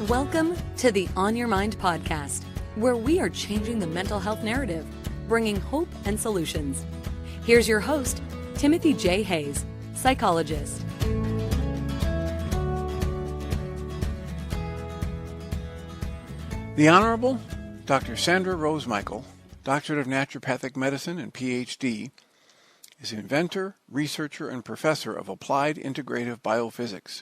Welcome to the On Your Mind podcast, where we are changing the mental health narrative, bringing hope and solutions. Here's your host, Timothy J. Hayes, psychologist. The Honorable Dr. Sandra Rose Michael, Doctorate of Naturopathic Medicine and Ph.D., is inventor, researcher, and professor of applied integrative biophysics.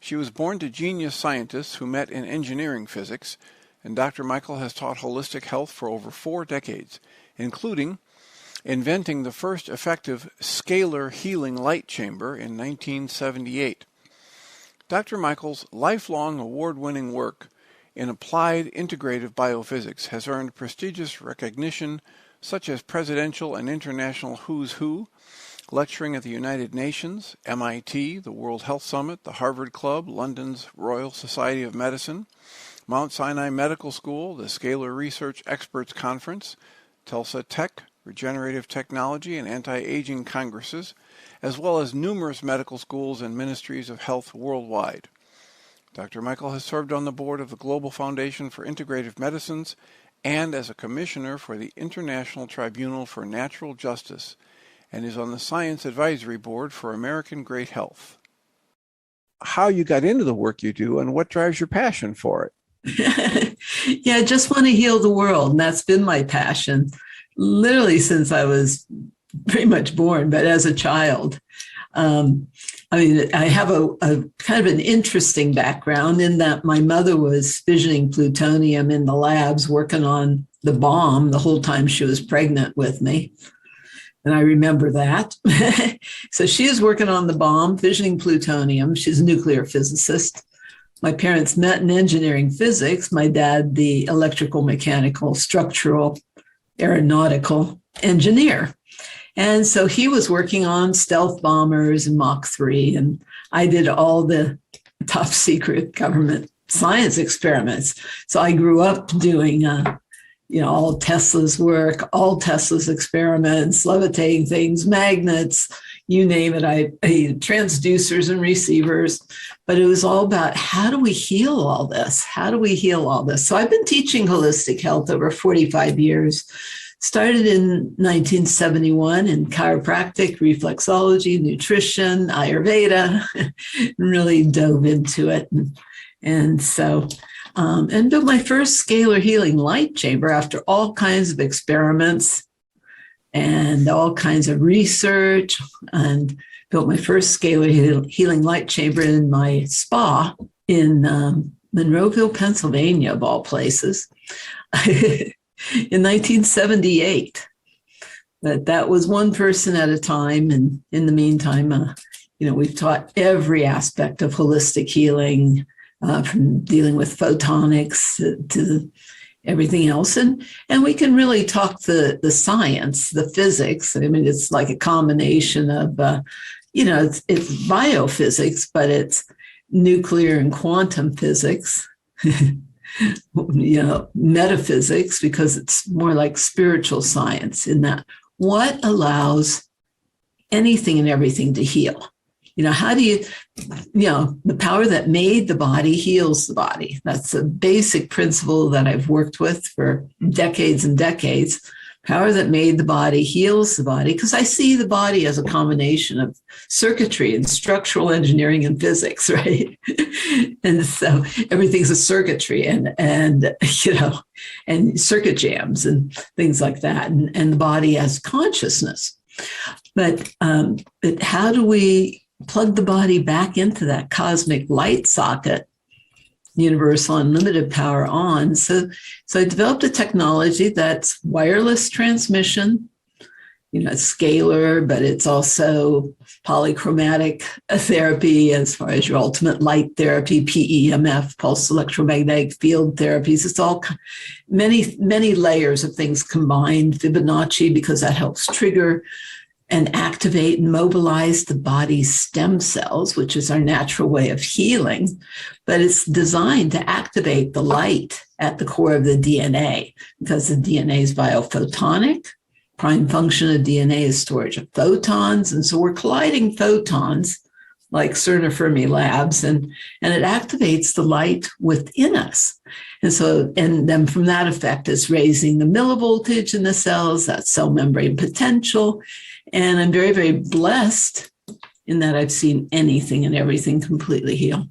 She was born to genius scientists who met in engineering physics, and Dr. Michael has taught holistic health for over 4 decades, including inventing the first effective scalar healing light chamber in 1978. Dr. Michael's lifelong award-winning work in applied integrative biophysics has earned prestigious recognition such as presidential and international who's who, lecturing at the United Nations, MIT, the World Health Summit, the Harvard Club, London's Royal Society of Medicine, Mount Sinai Medical School, the Scalar Research Experts Conference, Tulsa Tech, Regenerative Technology, and Anti-Aging Congresses, as well as numerous medical schools and ministries of health worldwide. Dr. Michael has served on the board of the Global Foundation for Integrative Medicines and as a commissioner for the International Tribunal for Natural Justice, and is on the Science Advisory Board for American Great Health. How you got into the work you do and what drives your passion for it? Yeah, I just want to heal the world, and that's been my passion, literally since I was pretty much born, but as a child. I have a kind of an interesting background in that my mother was fissioning plutonium in the labs working on the bomb the whole time she was pregnant with me. And I remember that. So she is working on the bomb, fissioning plutonium. She's a nuclear physicist. My parents met in engineering physics. My dad, the electrical, mechanical, structural, aeronautical engineer. And so he was working on stealth bombers and Mach 3, and I did all the top secret government science experiments. So I grew up doing all Tesla's work, all Tesla's experiments, levitating things, magnets, you name it. I transducers and receivers, but it was all about how do we heal all this? How do we heal all this? So I've been teaching holistic health over 45 years. Started in 1971 in chiropractic, reflexology, nutrition, Ayurveda, and really dove into it. And built my first scalar healing light chamber after all kinds of experiments and all kinds of research, and built my first scalar healing light chamber in my spa in Monroeville, Pennsylvania, of all places, in 1978. But that was one person at a time. And in the meantime, we've taught every aspect of holistic healing, from dealing with photonics to everything else. And we can really talk the science, the physics. I mean, it's like a combination of, it's biophysics, but it's nuclear and quantum physics, metaphysics, because it's more like spiritual science in that what allows anything and everything to heal. How do you, the power that made the body heals the body. That's a basic principle that I've worked with for decades and decades. Power that made the body heals the body, because I see the body as a combination of circuitry and structural engineering and physics, right? And so everything's a circuitry and circuit jams and things like that. And the body has consciousness. But how do we plug the body back into that cosmic light socket, universal unlimited power on? So I developed a technology that's wireless transmission. It's scalar, but it's also polychromatic therapy as far as your ultimate light therapy, PEMF, pulse electromagnetic field therapies. It's all many, many layers of things combined. Fibonacci, because that helps trigger and activate and mobilize the body's stem cells, which is our natural way of healing. But it's designed to activate the light at the core of the DNA, because the DNA is biophotonic. Prime function of DNA is storage of photons. And so we're colliding photons like Cerner Fermi Labs, and it activates the light within us. And then from that effect, it's raising the millivoltage in the cells, that cell membrane potential. And I'm very, very blessed in that I've seen anything and everything completely heal.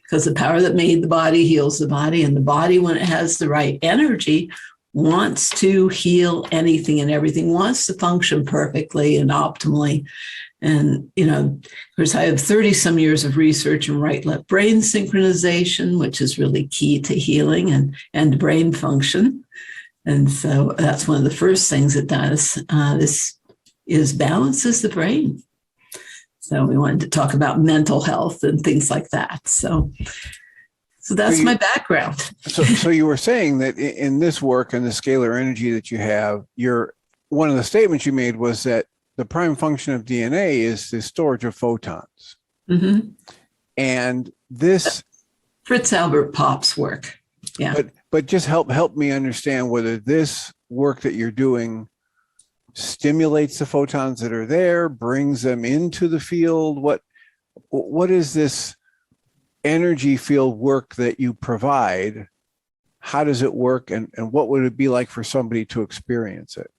Because the power that made the body heals the body, and the body, when it has the right energy, wants to heal anything and everything, wants to function perfectly and optimally. And, of course, I have 30 some years of research in right-left brain synchronization, which is really key to healing and brain function. And so that's one of the first things it does. This balances the brain. So we wanted to talk about mental health and things like that. So that's my background. So you were saying that in this work and the scalar energy that you have, one of the statements you made was that the prime function of DNA is the storage of photons. Mm-hmm. And this Fritz Albert Pop's work. Yeah. But just help me understand whether this work that you're doing stimulates the photons that are there, brings them into the field. What is this energy field work that you provide? How does it work, and what would it be like for somebody to experience it?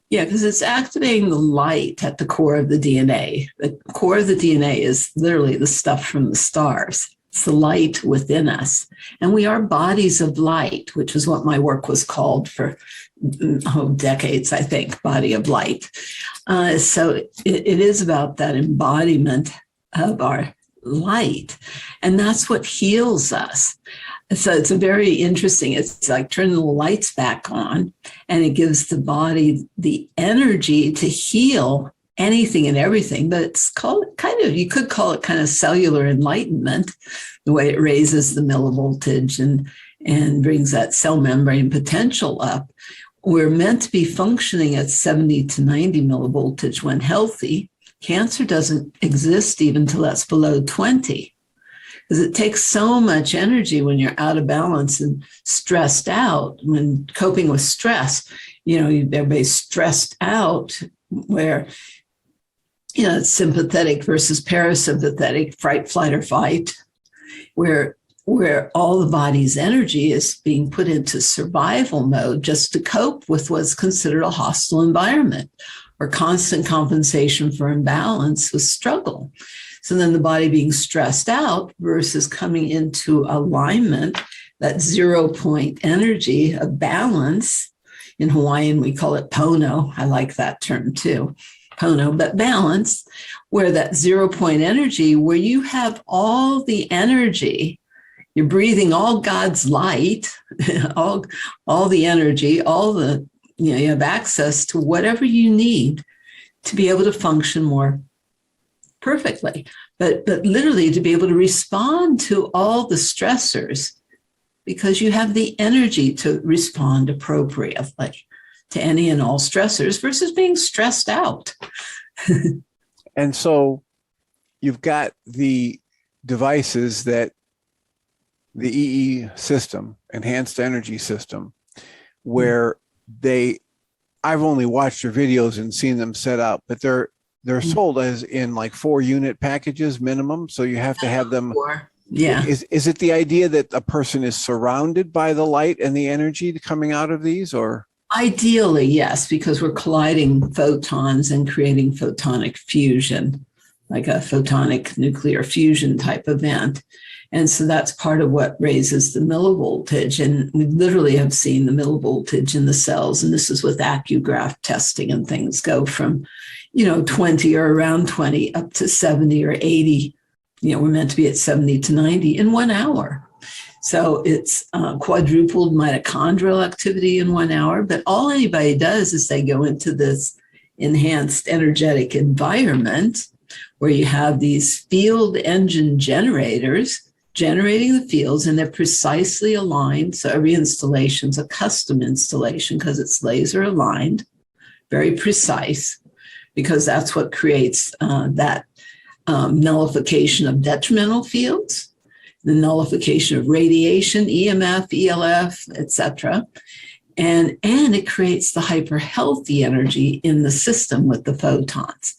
Yeah, because it's activating the light at the core of the DNA. The core of the DNA is literally the stuff from the stars. It's the light within us. And we are bodies of light, which is what my work was called for decades, I think, body of light. So it is about that embodiment of our light. And that's what heals us. So it's a very interesting, it's like turning the lights back on, and it gives the body the energy to heal anything and everything. But it's called you could call it kind of cellular enlightenment, the way it raises the millivoltage and brings that cell membrane potential up. We're meant to be functioning at 70 to 90 millivoltage when healthy. Cancer doesn't exist even till that's below 20. Because it takes so much energy when you're out of balance and stressed out, when coping with stress, everybody's stressed out where, it's sympathetic versus parasympathetic, fight, flight, or fight, where all the body's energy is being put into survival mode just to cope with what's considered a hostile environment, or constant compensation for imbalance with struggle. So then the body being stressed out versus coming into alignment, that 0 point energy of balance. In Hawaiian, we call it pono. I like that term too, pono, but balance, where that 0 point energy, where you have all the energy, you're breathing all God's light, all the energy, you have access to whatever you need to be able to function more perfectly, but literally to be able to respond to all the stressors, because you have the energy to respond appropriately to any and all stressors versus being stressed out. And so you've got the devices that the EESystem, Enhanced Energy System, where I've only watched your videos and seen them set up, but they're sold as in like 4-unit packages minimum. So you have to have them. Yeah. Is it the idea that a person is surrounded by the light and the energy coming out of these, or? Ideally, yes, because we're colliding photons and creating photonic fusion, like a photonic nuclear fusion type event. And so that's part of what raises the millivoltage. And we literally have seen the millivoltage in the cells. And this is with AccuGraph testing, and things go from 20 or around 20 up to 70 or 80. We're meant to be at 70 to 90 in 1 hour. So it's quadrupled mitochondrial activity in 1 hour. But all anybody does is they go into this enhanced energetic environment where you have these field engine generators generating the fields, and they're precisely aligned. So every installation is a custom installation because it's laser aligned, very precise, because that's what creates that nullification of detrimental fields, the nullification of radiation, EMF, ELF, etc. And it creates the hyper healthy energy in the system with the photons.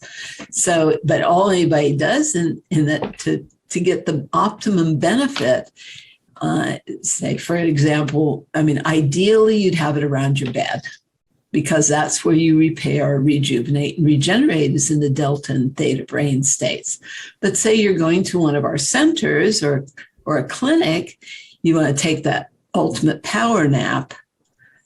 So, but all anybody does in that to get the optimum benefit, say, for example, I mean, ideally you'd have it around your bed, because that's where you repair, rejuvenate, and regenerate is in the delta and theta brain states. But say you're going to one of our centers or a clinic, you want to take that ultimate power nap,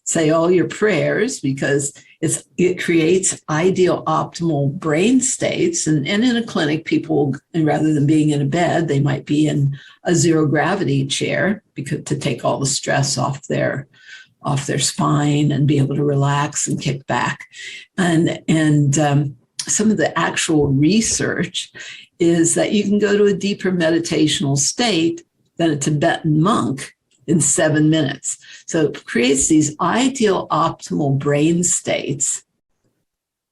say all your prayers, because it creates ideal optimal brain states. And in a clinic, people, and rather than being in a bed, they might be in a zero gravity chair because to take all the stress off their spine and be able to relax and kick back. And some of the actual research is that you can go to a deeper meditational state than a Tibetan monk in 7 minutes. So it creates these ideal optimal brain states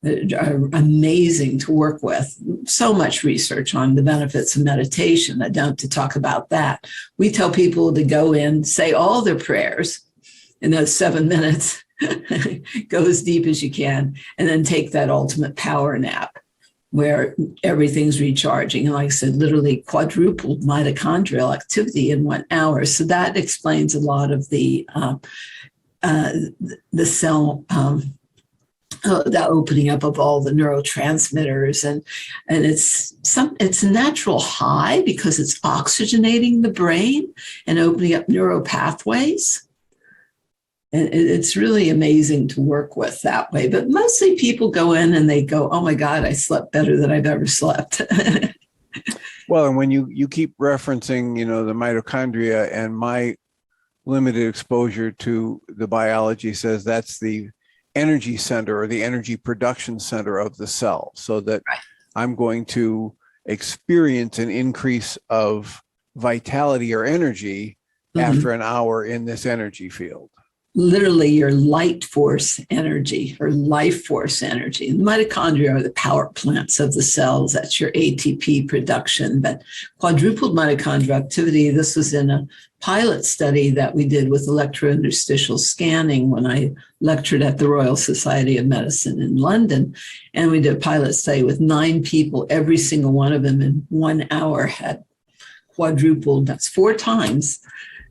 that are amazing to work with. So much research on the benefits of meditation. I don't have to talk about that. We tell people to go in, say all their prayers in those 7 minutes, go as deep as you can, and then take that ultimate power nap where everything's recharging. And like I said, literally quadrupled mitochondrial activity in 1 hour. So that explains a lot of the cell, the opening up of all the neurotransmitters. And it's a natural high because it's oxygenating the brain and opening up neural pathways. And it's really amazing to work with that way. But mostly people go in and they go, oh my God, I slept better than I've ever slept. Well, and when you keep referencing, the mitochondria, and my limited exposure to the biology says that's the energy center or the energy production center of the cell, so that I'm going to experience an increase of vitality or energy after an hour in this energy field. Literally your light force energy or life force energy. The mitochondria are the power plants of the cells. That's your ATP production. But quadrupled mitochondrial activity, this was in a pilot study that we did with electrointerstitial scanning when I lectured at the Royal Society of Medicine in London. And we did a pilot study with 9 people. Every single one of them in 1 hour had quadrupled, that's 4 times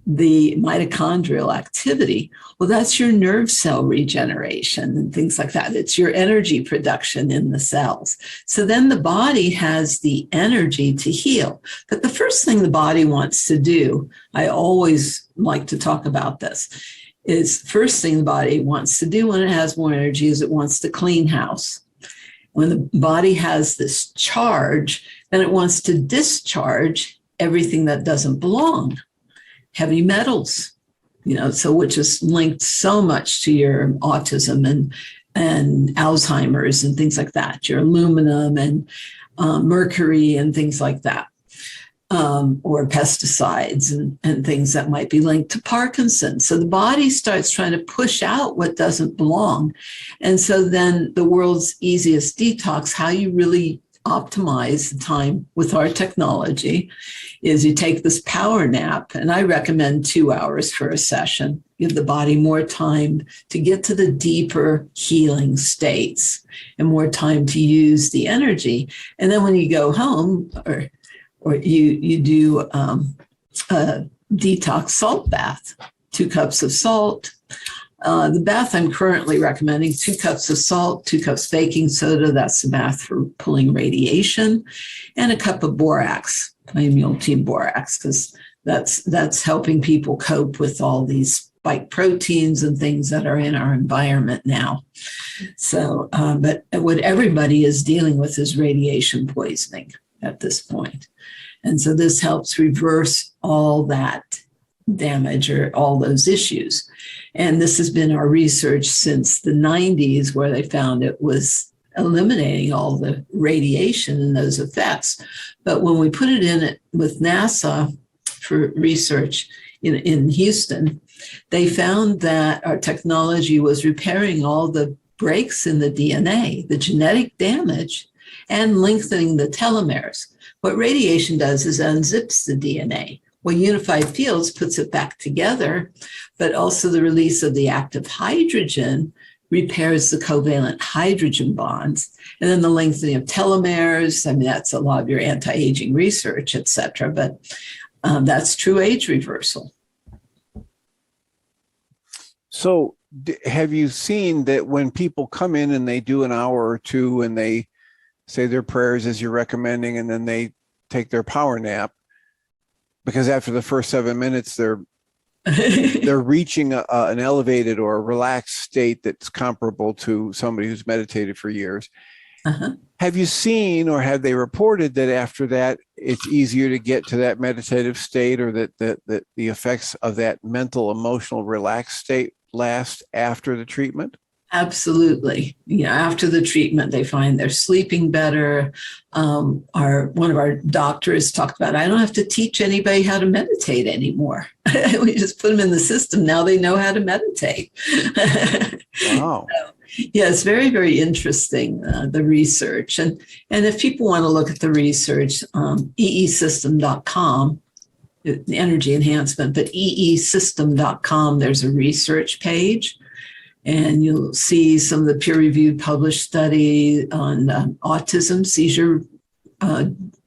the mitochondrial activity. Well, that's your nerve cell regeneration and things like that. It's your energy production in the cells. So then the body has the energy to heal. But the first thing the body wants to do, I always like to talk about this, is first thing the body wants to do when it has more energy is it wants to clean house. When the body has this charge, then it wants to discharge everything that doesn't belong. Heavy metals, so which is linked so much to your autism and Alzheimer's and things like that, your aluminum and mercury and things like that, or pesticides and things that might be linked to Parkinson's. So the body starts trying to push out what doesn't belong. And so then the world's easiest detox, how you really optimize the time with our technology, is you take this power nap, and I recommend 2 hours for a session. Give the body more time to get to the deeper healing states and more time to use the energy. And then when you go home, or you do a detox salt bath, 2 cups of salt. The bath I'm currently recommending, 2 cups of salt, 2 cups baking soda. That's the bath for pulling radiation, and a cup of borax, Mule-Team borax, because that's helping people cope with all these spike proteins and things that are in our environment now. So, but what everybody is dealing with is radiation poisoning at this point. And so this helps reverse all that damage or all those issues. And this has been our research since the 90s, where they found it was eliminating all the radiation and those effects. But when we put it in with NASA for research in Houston, they found that our technology was repairing all the breaks in the DNA, the genetic damage, and lengthening the telomeres. What radiation does is unzips the DNA. Well, unified fields puts it back together, but also the release of the active hydrogen repairs the covalent hydrogen bonds. And then the lengthening of telomeres, I mean, that's a lot of your anti-aging research, et cetera, but that's true age reversal. So have you seen that when people come in and they do an hour or two and they say their prayers as you're recommending, and then they take their power nap, because after the first 7 minutes, they're reaching an elevated or a relaxed state that's comparable to somebody who's meditated for years. Uh-huh. Have you seen, or have they reported that after that, it's easier to get to that meditative state, or that the effects of that mental, emotional, relaxed state last after the treatment? Absolutely. After the treatment, they find they're sleeping better. One of our doctors talked about, I don't have to teach anybody how to meditate anymore. We just put them in the system. Now they know how to meditate. Wow. Yeah, it's very, very interesting, the research. And if people want to look at the research, EESystem.com, the energy enhancement, but EESystem.com, there's a research page. And you'll see some of the peer-reviewed published study on autism, seizure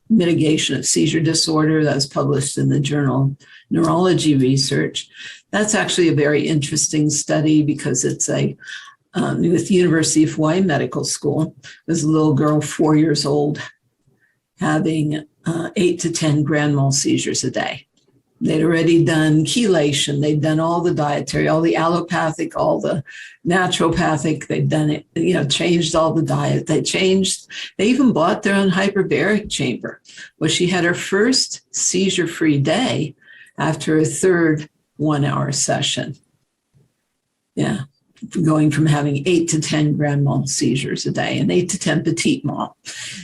mitigation of seizure disorder. That was published in the journal Neurology Research. That's actually a very interesting study because it's with the University of Hawaii Medical School. There's a little girl, 4 years old, having 8 to 10 grand mal seizures a day. They'd already done chelation. They'd done all the dietary, all the allopathic, all the naturopathic. They'd done it, changed all the diet. They even bought their own hyperbaric chamber. Well, she had her first seizure-free day after a third 1 hour session. Yeah, going from having 8 to 10 grand mal seizures a day and 8 to 10 petit mal.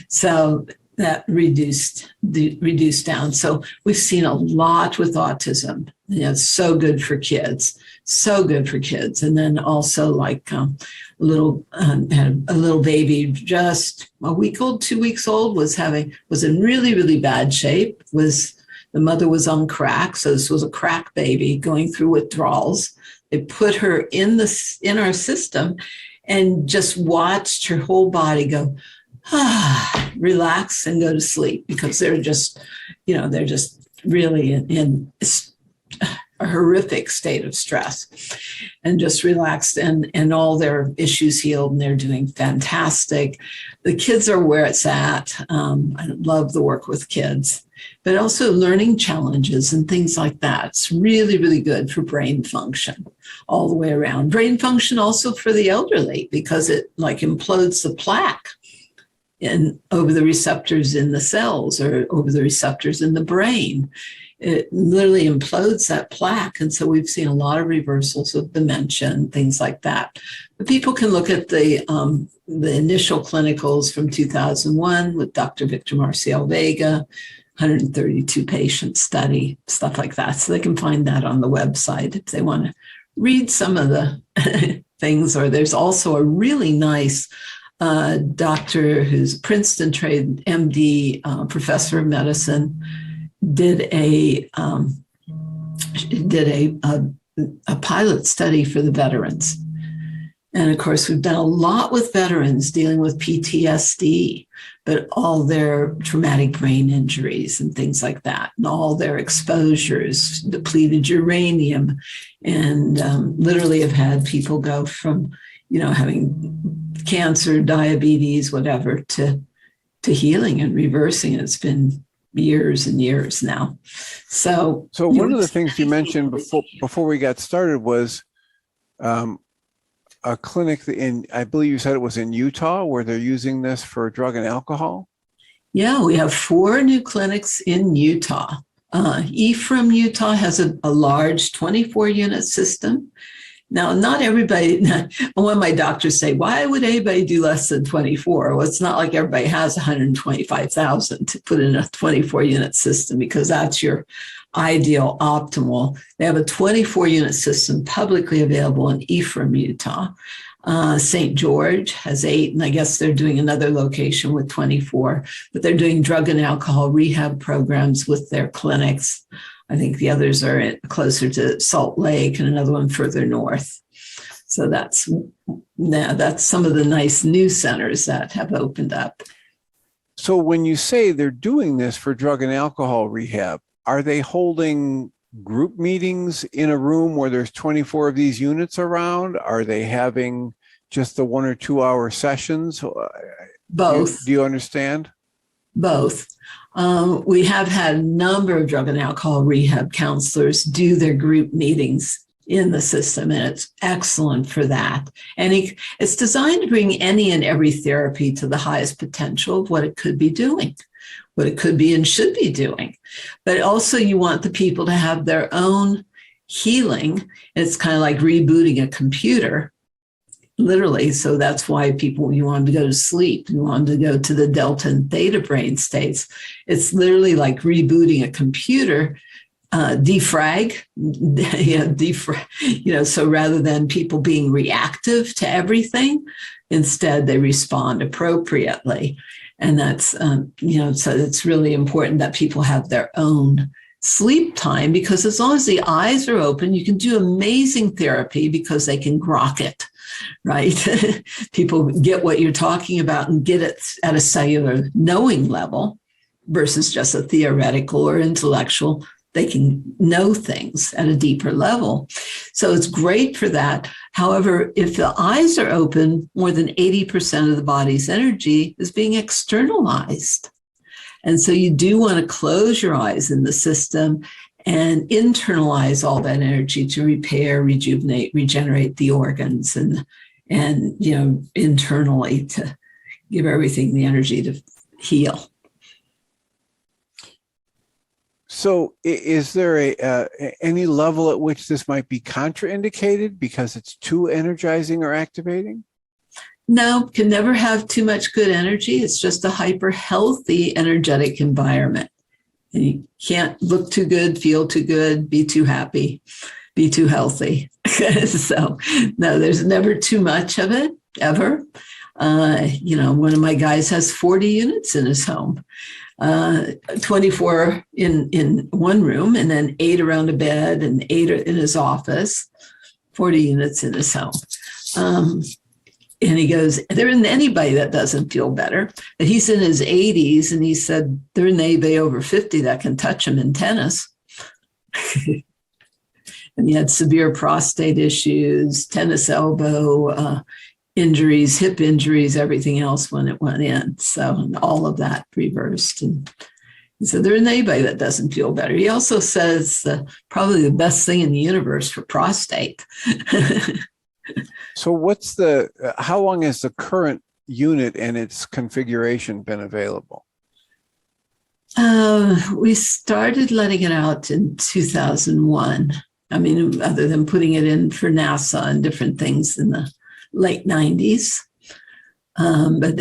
So that reduced down. So we've seen a lot with autism. It's so good for kids, And then also had a little baby, just a week old, 2 weeks old, was in really, really bad shape. The mother was on crack. So this was a crack baby going through withdrawals. They put her in our system and just watched her whole body go, relax and go to sleep, because they're just really in a horrific state of stress, and just relaxed, and all their issues healed, and they're doing fantastic. The kids are where it's at. I love the work with kids, but also learning challenges and things like that. It's really, really good for brain function all the way around. Brain function also for the elderly, because it implodes the plaque over the receptors in the cells or over the receptors in the brain. It literally implodes that plaque. And so we've seen a lot of reversals of dementia and things like that. But people can look at the initial clinicals from 2001 with Dr. Victor Marcial Vega, 132 patient study, stuff like that. So they can find that on the website if they want to read some of the things. Or there's also a really nice doctor who's Princeton trained MD, professor of medicine, did a pilot study for the veterans. And of course, we've done a lot with veterans dealing with PTSD, but all their traumatic brain injuries and things like that, and all their exposures, depleted uranium, and literally have had people go from, having cancer, diabetes, whatever, to healing and reversing. It's been years and years now. So one of the things you mentioned before we got started was a clinic I believe you said it was in Utah, where they're using this for drug and alcohol. Yeah, we have 4 new clinics in Utah. Ephraim, Utah has a large 24-unit system. Now, not everybody, one of my doctors say, why would anybody do less than 24? Well, it's not like everybody has 125,000 to put in a 24-unit system, because that's your ideal optimal. They have a 24-unit system publicly available in Ephraim, Utah. St. George has 8, and I guess they're doing another location with 24, but they're doing drug and alcohol rehab programs with their clinics. I think the others are closer to Salt Lake and another one further north. So that's some of the nice new centers that have opened up. So when you say they're doing this for drug and alcohol rehab, are they holding group meetings in a room where there's 24 of these units around? Are they having just the 1 or 2 hour sessions? Both. Do you understand? Both. We have had a number of drug and alcohol rehab counselors do their group meetings in the system, and it's excellent for that. And it's designed to bring any and every therapy to the highest potential of what it could be doing, what it could be and should be doing. But also you want the people to have their own healing. It's kind of like rebooting a computer, literally. So that's why you want them to go to sleep. You want them to go to the delta and theta brain states. It's literally like rebooting a computer. Defrag, so rather than people being reactive to everything, instead they respond appropriately. And that's, so it's really important that people have their own sleep time, because as long as the eyes are open, you can do amazing therapy because they can grok it, right? People get what you're talking about and get it at a cellular knowing level versus just a theoretical or intellectual. They can know things at a deeper level. So it's great for that. However, if the eyes are open, more than 80% of the body's energy is being externalized. And so you do want to close your eyes in the system and internalize all that energy to repair, rejuvenate, regenerate the organs and internally to give everything the energy to heal. So is there any level at which this might be contraindicated because it's too energizing or activating? No, can never have too much good energy. It's just a hyper healthy energetic environment. And you can't look too good, feel too good, be too happy, be too healthy. So no, there's never too much of it, ever. One of my guys has 40 units in his home. 24 in one room, and then 8 around a bed and 8 in his office, 40 units in his home. And he goes, there isn't anybody that doesn't feel better. And he's in his 80s, and he said, there isn't anybody over 50 that can touch him in tennis. And he had severe prostate issues, tennis elbow, injuries, hip injuries, everything else when it went in. So all of that reversed. And so there isn't anybody that doesn't feel better. He also says probably the best thing in the universe for prostate. So how long has the current unit and its configuration been available? We started letting it out in 2001. I mean, other than putting it in for NASA and different things in the late 90s. But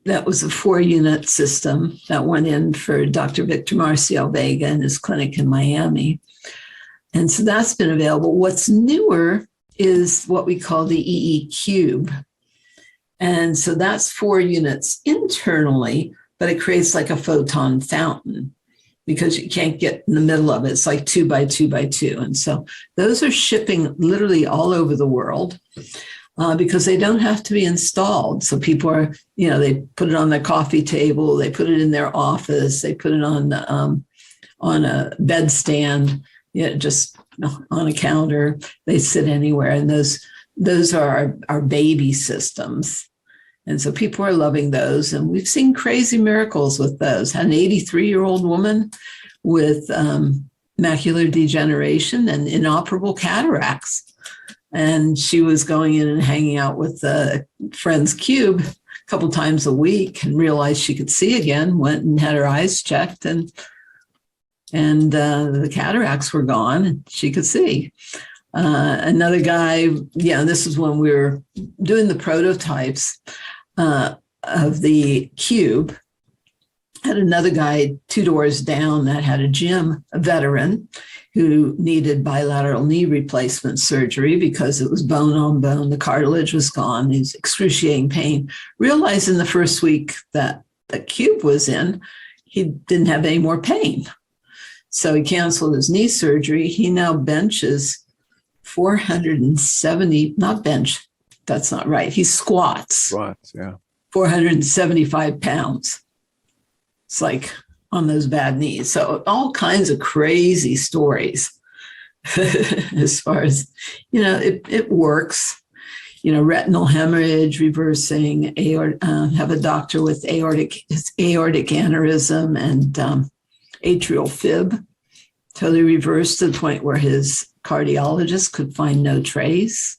that was a 4-unit system that went in for Dr. Victor Marcial Vega in his clinic in Miami. And so that's been available. What's newer is what we call the EE cube. And so that's 4 units internally, but it creates like a photon fountain because you can't get in the middle of it. It's like 2 by 2 by 2. And so those are shipping literally all over the world. Because they don't have to be installed. So people are, they put it on their coffee table, they put it in their office, they put it on a bedstand, just on a counter. They sit anywhere, and those are our baby systems. And so people are loving those, and we've seen crazy miracles with those. Had an 83-year-old woman with macular degeneration and inoperable cataracts. And she was going in and hanging out with a friend's cube a couple times a week and realized she could see again, went and had her eyes checked, and the cataracts were gone and she could see. Another guy, this is when we were doing the prototypes of the cube. Had another guy 2 doors down that had a gym, a veteran, who needed bilateral knee replacement surgery because it was bone on bone. The cartilage was gone. He was excruciating pain. Realized in the first week that the cube was in, he didn't have any more pain. So he canceled his knee surgery. He now benches 470, not bench, that's not right. He squats 475 pounds. It's like on those bad knees. So all kinds of crazy stories as far as, it works. Retinal hemorrhage, reversing, have a doctor with aortic aneurysm and atrial fib, totally reversed to the point where his cardiologist could find no trace.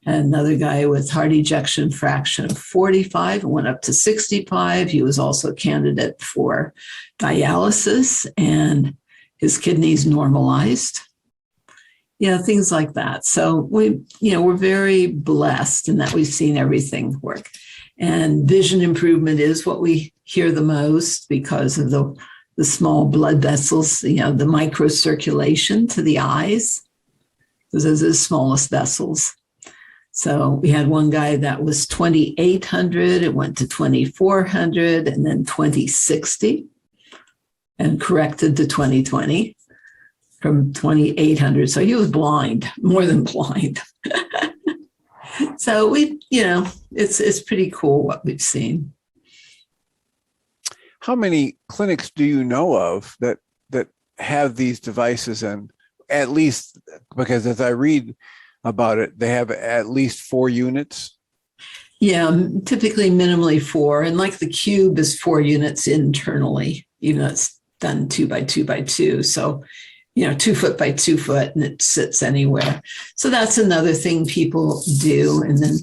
Another guy with heart ejection fraction of 45 and went up to 65. He was also a candidate for dialysis and his kidneys normalized. Things like that. So we're very blessed in that we've seen everything work. And vision improvement is what we hear the most because of the small blood vessels, the microcirculation to the eyes. Those are the smallest vessels. So we had one guy that was 2,800, it went to 2,400 and then 2,060 and corrected to 2020 from 2,800. So he was blind, more than blind. So it's pretty cool what we've seen. How many clinics do you know of that have these devices? And at least, because as I read about it, they have at least 4 units. Yeah, typically minimally 4. And like the cube is 4 units internally, even though it's done 2 by 2 by 2. So, 2 foot by 2 foot, and it sits anywhere. So that's another thing people do. And then,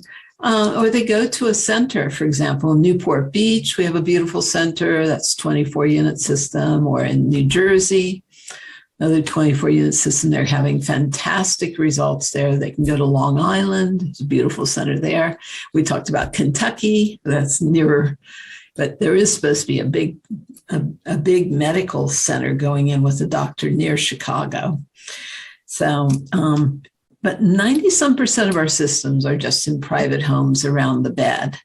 or they go to a center, for example, in Newport Beach, we have a beautiful center that's 24 unit system, or in New Jersey, another 24 unit system. They're having fantastic results there. They can go to Long Island. It's a beautiful center there. We talked about Kentucky. That's nearer, but there is supposed to be a big medical center going in with a doctor near Chicago. So, but 90% of our systems are just in private homes around the bed.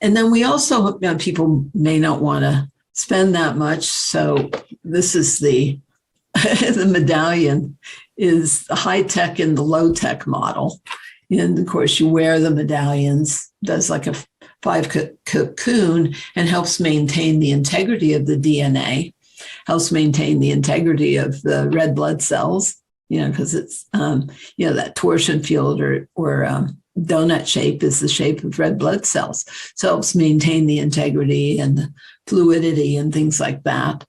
And then we also, people may not want to spend that much. So this is the medallion is the high tech and the low tech model. And of course, you wear the medallions, does like a 5 cocoon, and helps maintain the integrity of the DNA, helps maintain the integrity of the red blood cells, because it's, that torsion field or donut shape is the shape of red blood cells. So it helps maintain the integrity and the fluidity and things like that.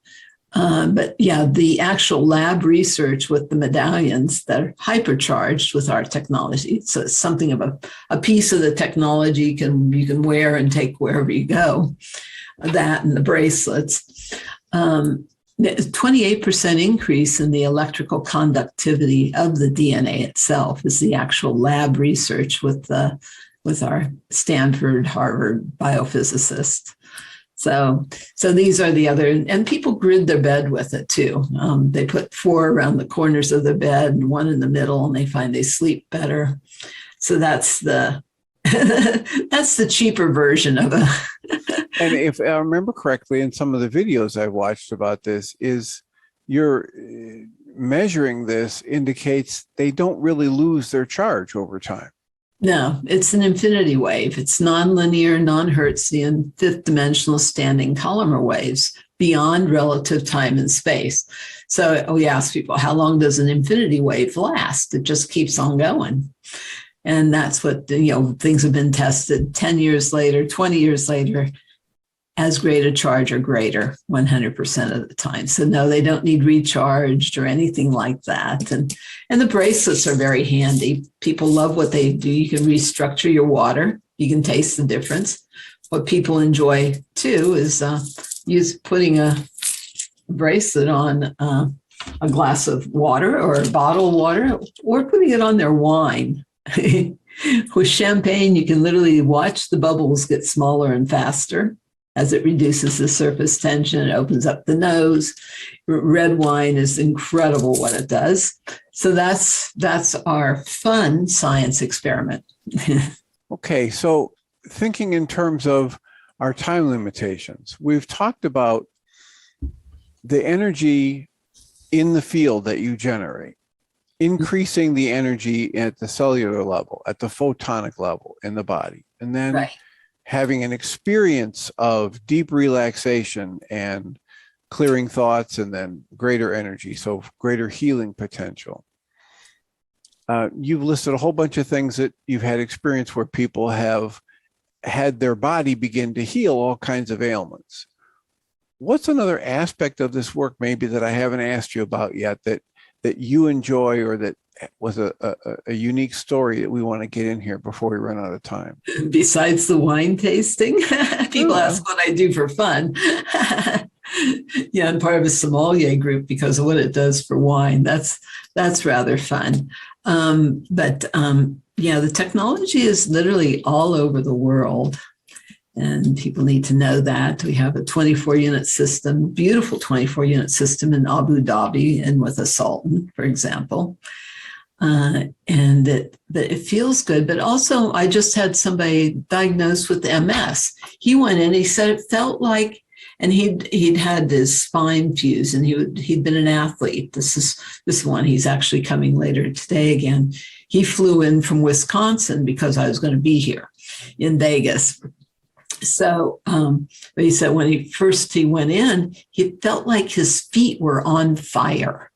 But the actual lab research with the medallions that are hypercharged with our technology. So it's something of a piece of the technology you can wear and take wherever you go. That and the bracelets. 28% increase in the electrical conductivity of the DNA itself is the actual lab research with our Stanford, Harvard biophysicists. So these are the other, and people grid their bed with it too. They put 4 around the corners of the bed and 1 in the middle, and they find they sleep better. So that's the cheaper version of a. And if I remember correctly, in some of the videos I watched about this, is you're measuring this indicates they don't really lose their charge over time. No, it's an infinity wave. It's nonlinear, non-Hertzian, 5th dimensional standing Coulomber waves beyond relative time and space. So we ask people, how long does an infinity wave last? It just keeps on going. And that's what, things have been tested 10 years later, 20 years later, as great a charge or greater 100% of the time. So no, they don't need recharged or anything like that. And the bracelets are very handy. People love what they do. You can restructure your water. You can taste the difference. What people enjoy too is putting a bracelet on a glass of water or a bottle of water, or putting it on their wine. With champagne, you can literally watch the bubbles get smaller and faster as it reduces the surface tension. It opens up the nose. Red wine is incredible what it does. So that's our fun science experiment. Okay, so thinking in terms of our time limitations, we've talked about the energy in the field that you generate, increasing the energy at the cellular level, at the photonic level in the body, and then Right. having an experience of deep relaxation and clearing thoughts, and then greater energy, so greater healing potential. You've listed a whole bunch of things that you've had experience where people have had their body begin to heal all kinds of ailments. What's another aspect of this work maybe that I haven't asked you about yet that you enjoy, or that was a unique story that we want to get in here before we run out of time? Besides the wine tasting, people Yeah. ask what I do for fun. Yeah, I'm part of a sommelier group because of what it does for wine. That's rather fun. Yeah, the technology is literally all over the world, and people need to know that. We have a 24-unit system, beautiful 24-unit system in Abu Dhabi, and with a sultan, for example. And it feels good. But also, I just had somebody diagnosed with MS. He went in, he said it felt like, and he'd had his spine fused, and he'd been an athlete. This is one. He's actually coming later today again. He flew in from Wisconsin because I was going to be here in Vegas. So, but he said when he went in, he felt like his feet were on fire.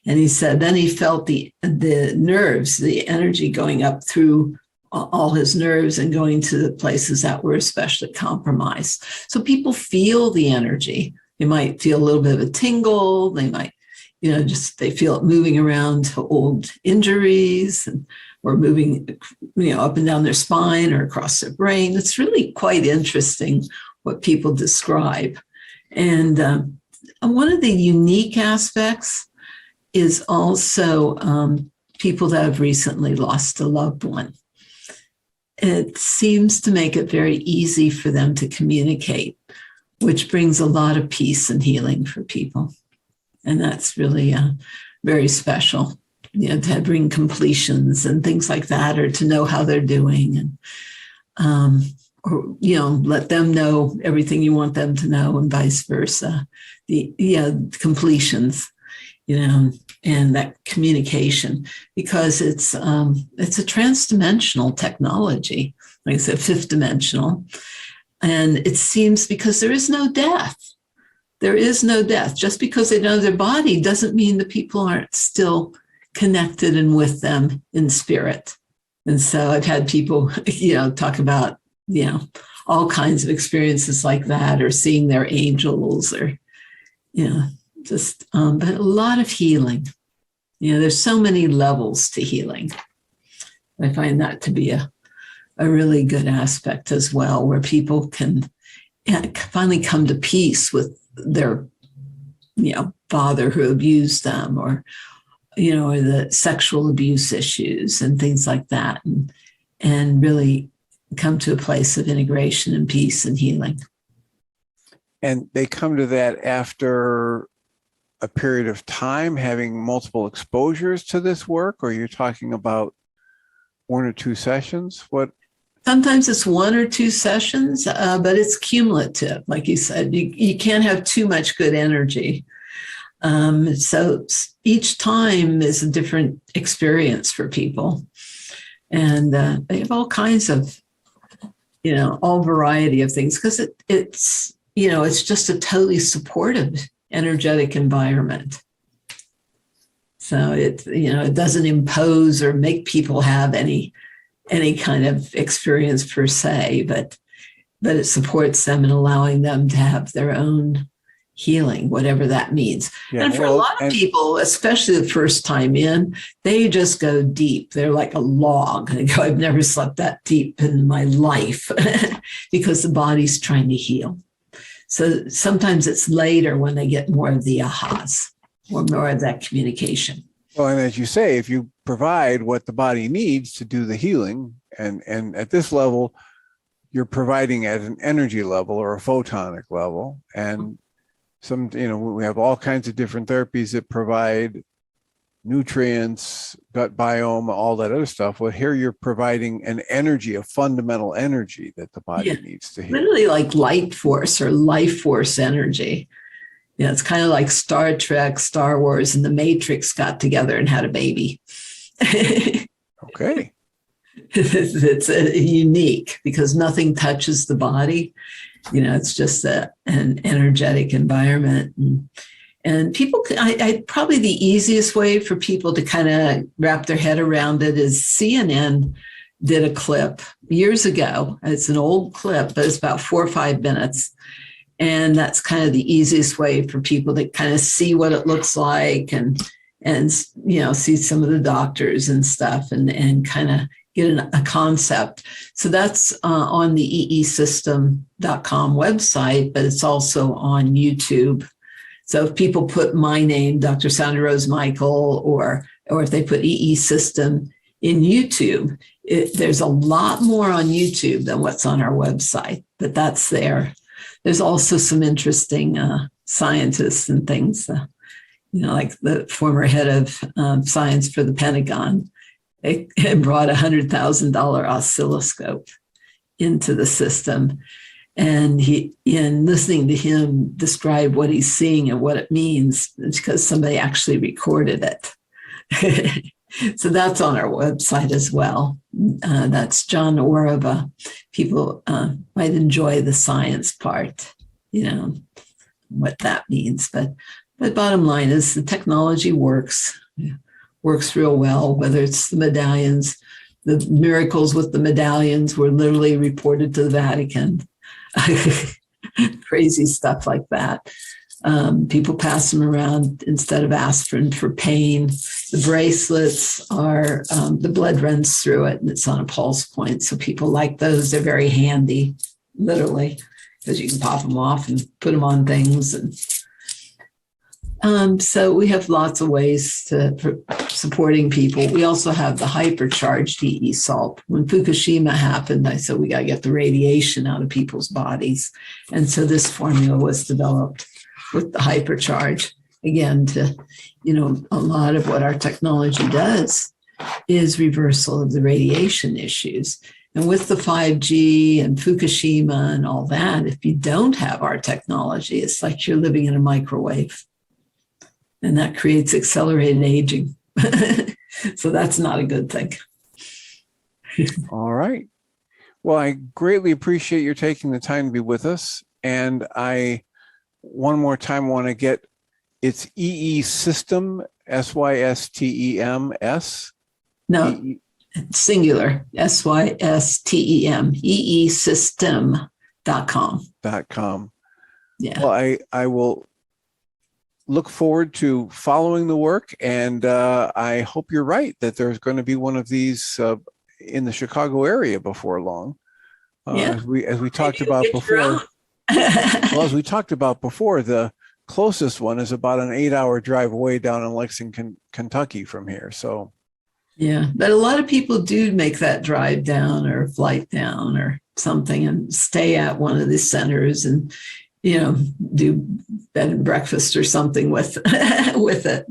And he said then he felt the nerves, the energy going up through all his nerves and going to the places that were especially compromised. So people feel the energy. They might feel a little bit of a tingle. They might, they feel it moving around to old injuries, or moving, up and down their spine or across their brain. It's really quite interesting what people describe. And one of the unique aspects is also people that have recently lost a loved one. It seems to make it very easy for them to communicate, which brings a lot of peace and healing for people. And that's really very special, to bring completions and things like that, or to know how they're doing, and let them know everything you want them to know, and vice versa. The completions, and that communication, because it's a transdimensional technology, like I said, fifth dimensional. And it seems because there is no death. There is no death. Just because they know their body doesn't mean the people aren't still connected and with them in spirit. And so I've had people, talk about, all kinds of experiences like that, or seeing their angels, or, but a lot of healing. There's so many levels to healing. I find that to be a really good aspect as well, where people can finally come to peace with their, father who abused them, or the sexual abuse issues and things like that, and really come to a place of integration and peace and healing. And they come to that after a period of time, having multiple exposures to this work, or you're talking about 1 or 2 sessions? What? Sometimes it's 1 or 2 sessions, but it's cumulative. Like you said, you can't have too much good energy. So each time is a different experience for people. And they have all kinds of, all variety of things, because it's just a totally supportive, energetic environment. So it doesn't impose or make people have any kind of experience per se, but it supports them in allowing them to have their own healing, whatever that means. Yeah, and for a lot of people, especially the first time in, they just go deep. They're like a log. They go, I've never slept that deep in my life, because the body's trying to heal. So sometimes it's later when they get more of the ahas, or more of that communication. Well, and as you say, if you provide what the body needs to do the healing, and at this level, you're providing at an energy level or a photonic level, and we have all kinds of different therapies that provide nutrients, gut biome, all that other stuff. Well, here you're providing an energy, a fundamental energy that the body needs to heal. Literally like light force or life force energy. Yeah, it's kind of like Star Trek, Star Wars, and the Matrix got together and had a baby. Okay. It's unique because nothing touches the body. It's just an energetic environment. And people, probably the easiest way for people to kind of wrap their head around it is CNN did a clip years ago. It's an old clip, but it's about 4 or 5 minutes. And that's kind of the easiest way for people to kind of see what it looks like and see some of the doctors and stuff and kind of get a concept. So that's on the EESystem.com website, but it's also on YouTube. So if people put my name, Dr. Sandra Rose Michael, or if they put EESystem in YouTube, there's a lot more on YouTube than what's on our website, but that's there. There's also some interesting scientists and things, like the former head of science for the Pentagon. It brought a $100,000 oscilloscope into the system. And in listening to him describe what he's seeing and what it means, it's because somebody actually recorded it. So that's on our website as well. That's John Orava. People might enjoy the science part, what that means. But bottom line is the technology works real well, whether it's the medallions. The miracles with the medallions were literally reported to the Vatican. Crazy stuff like that. People pass them around instead of aspirin for pain. The bracelets are, the blood runs through it and it's on a pulse point. So people like those. They're very handy, literally, because you can pop them off and put them on things. And so we have lots of ways for supporting people. We also have the hypercharged EE salt. When Fukushima happened, I said we got to get the radiation out of people's bodies. And so this formula was developed with the hypercharge. Again, a lot of what our technology does is reversal of the radiation issues. And with the 5G and Fukushima and all that, if you don't have our technology, it's like you're living in a microwave. And that creates accelerated aging. So that's not a good thing. All right. Well, I greatly appreciate your taking the time to be with us. And I, one more time, want to get, it's EESystem, SYSTEMS. No, singular, SYSTEM, EESystem.com. Yeah. Well, I will look forward to following the work, and I hope you're right that there's going to be one of these in the Chicago area before long. As we talked about before. Well, as we talked about before, the closest one is about an 8-hour drive away down in Lexington, Kentucky from here. So, yeah, but a lot of people do make that drive down or flight down or something and stay at one of these centers and do bed and breakfast or something with it.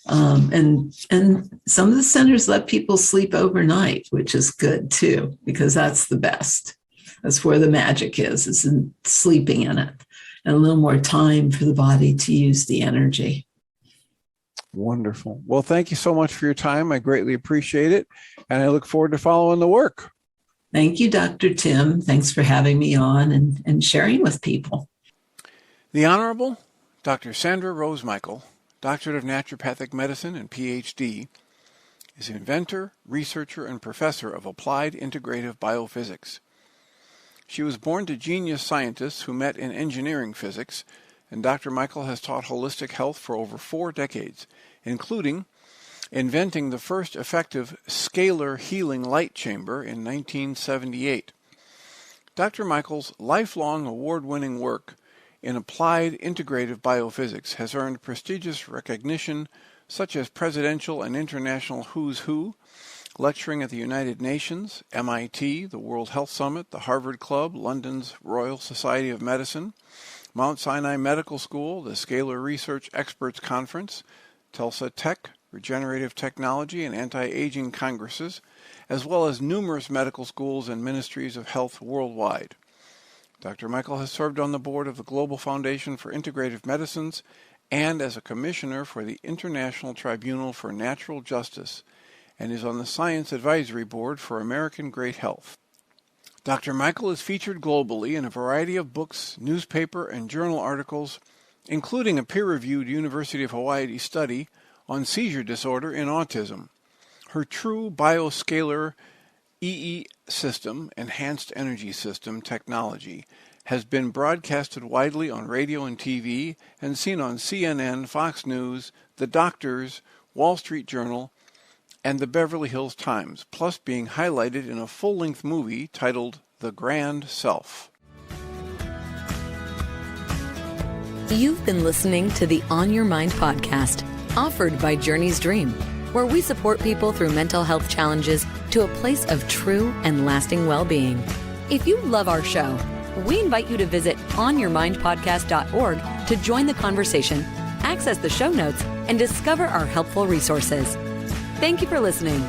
And some of the centers let people sleep overnight, which is good too, because that's the best. That's where the magic is in sleeping in it and a little more time for the body to use the energy. Wonderful. Well, thank you so much for your time. I greatly appreciate it. And I look forward to following the work. Thank you, Dr. Tim. Thanks for having me on and sharing with people. The Honorable Dr. Sandra Rose Michael, Doctorate of Naturopathic Medicine and PhD, is inventor, researcher, and professor of applied integrative biophysics. She was born to genius scientists who met in engineering physics, and Dr. Michael has taught holistic health for over 4 decades, including inventing the first effective scalar healing light chamber in 1978. Dr. Michael's lifelong award-winning work in applied integrative biophysics has earned prestigious recognition such as presidential and international who's who, lecturing at the United Nations, MIT, the World Health Summit, the Harvard Club, London's Royal Society of Medicine, Mount Sinai Medical School, the Scalar Research Experts Conference, Tulsa Tech, Regenerative Technology, and Anti-Aging Congresses, as well as numerous medical schools and ministries of health worldwide. Dr. Michael has served on the board of the Global Foundation for Integrative Medicines and as a commissioner for the International Tribunal for Natural Justice, and is on the Science Advisory Board for American Great Health. Dr. Michael is featured globally in a variety of books, newspaper, and journal articles, including a peer-reviewed University of Hawaii study on seizure disorder in autism. Her true Bio-Scalar EESystem, Enhanced Energy System technology, has been broadcasted widely on radio and TV and seen on CNN, Fox News, The Doctors, Wall Street Journal, and the Beverly Hills Times, plus being highlighted in a full-length movie titled The Grand Self. You've been listening to the On Your Mind podcast, offered by Journey's Dream, where we support people through mental health challenges to a place of true and lasting well-being. If you love our show, we invite you to visit onyourmindpodcast.org to join the conversation, access the show notes, and discover our helpful resources. Thank you for listening.